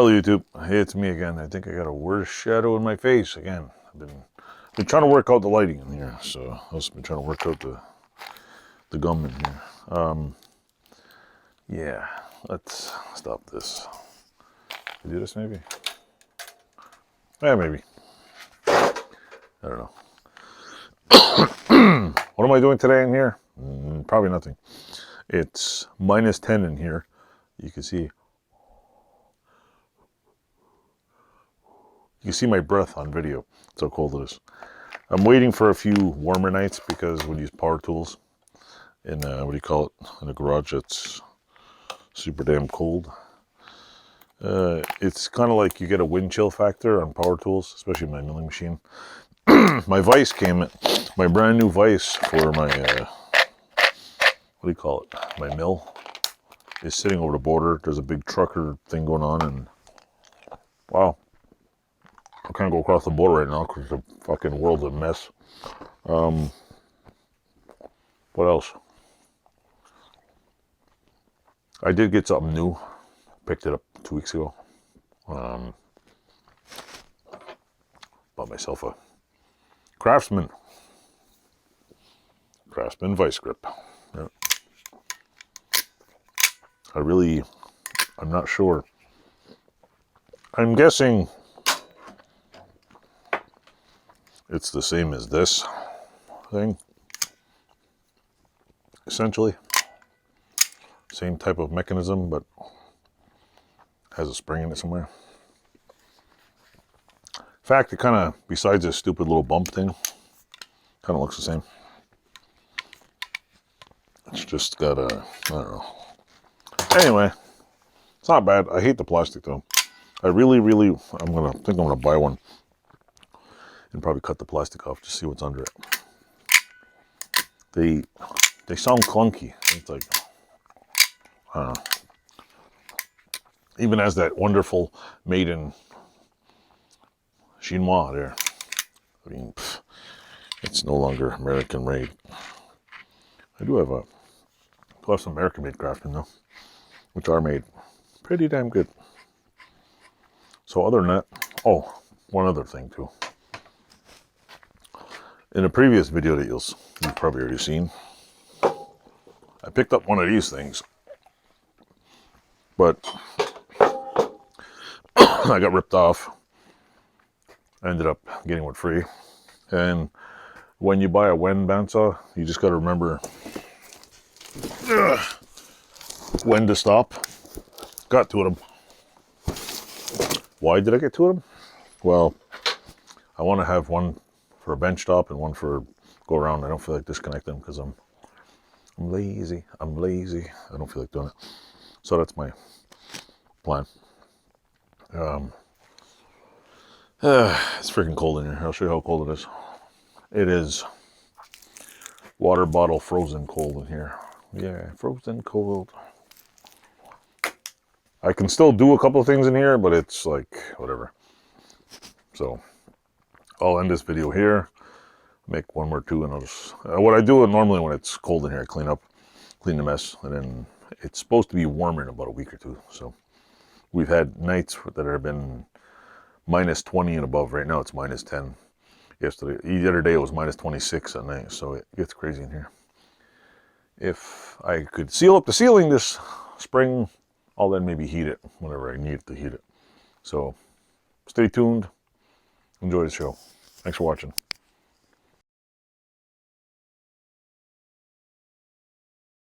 Hello YouTube, hey, it's me again. I think I got a worse shadow in my face again. I've been trying to work out the lighting in here, so I've also been trying to work out the gum in here. Yeah, let's stop this. Can I do this maybe? Yeah, maybe. I don't know. What am I doing today in here? Probably nothing. It's minus 10 in here. You can see my breath on video. That's how cold it is. I'm waiting for a few warmer nights because we use power tools in what do you call it, in the garage. It's super damn cold. It's kind of like you get a wind chill factor on power tools, especially my milling machine. My vise came, my brand new vise for my what do you call it, my mill is sitting over the border. There's a big trucker thing going on, and wow, I can't go across the border right now because the fucking world's a mess. What else? I did get something new. Picked it up 2 weeks ago. Bought myself a Craftsman vice grip. Yeah. I'm not sure. I'm guessing it's the same as this thing, essentially. Same type of mechanism, but has a spring in it somewhere. In fact, it kind of, besides this stupid little bump thing, kind of looks the same. It's just got a, I don't know. Anyway, it's not bad. I hate the plastic though. I really, I'm gonna buy one and probably cut the plastic off to see what's under it. They sound clunky. It's like, I don't know. Even has that wonderful made in chinois there. I mean, it's no longer American made. I do have some American made Craftsman though, which are made pretty damn good. So other than that, oh, one other thing too. In a previous video that you've probably already seen, I picked up one of these things, but I got ripped off. I ended up getting one free. And when you buy a Wen bandsaw, you just got to remember when to stop. Got two of them. Why did I get two of them? Well, I want to have one for a bench top and one for go around. I don't feel like disconnecting because I'm lazy. I don't feel like doing it. So that's my plan. It's freaking cold in here. I'll show you how cold it is. It is water bottle frozen cold in here. Yeah, frozen cold. I can still do a couple of things in here, but it's like, whatever. So, I'll end this video here. Make one more two, and I'll just... what I do normally when it's cold in here, I clean the mess, and then it's supposed to be warmer in about a week or two. So, we've had nights that have been minus 20 and above. Right now it's minus 10. Yesterday, the other day it was minus 26 at night, so it gets crazy in here. If I could seal up the ceiling this spring, I'll then maybe heat it whenever I need to heat it. So stay tuned. Enjoy the show. Thanks for watching.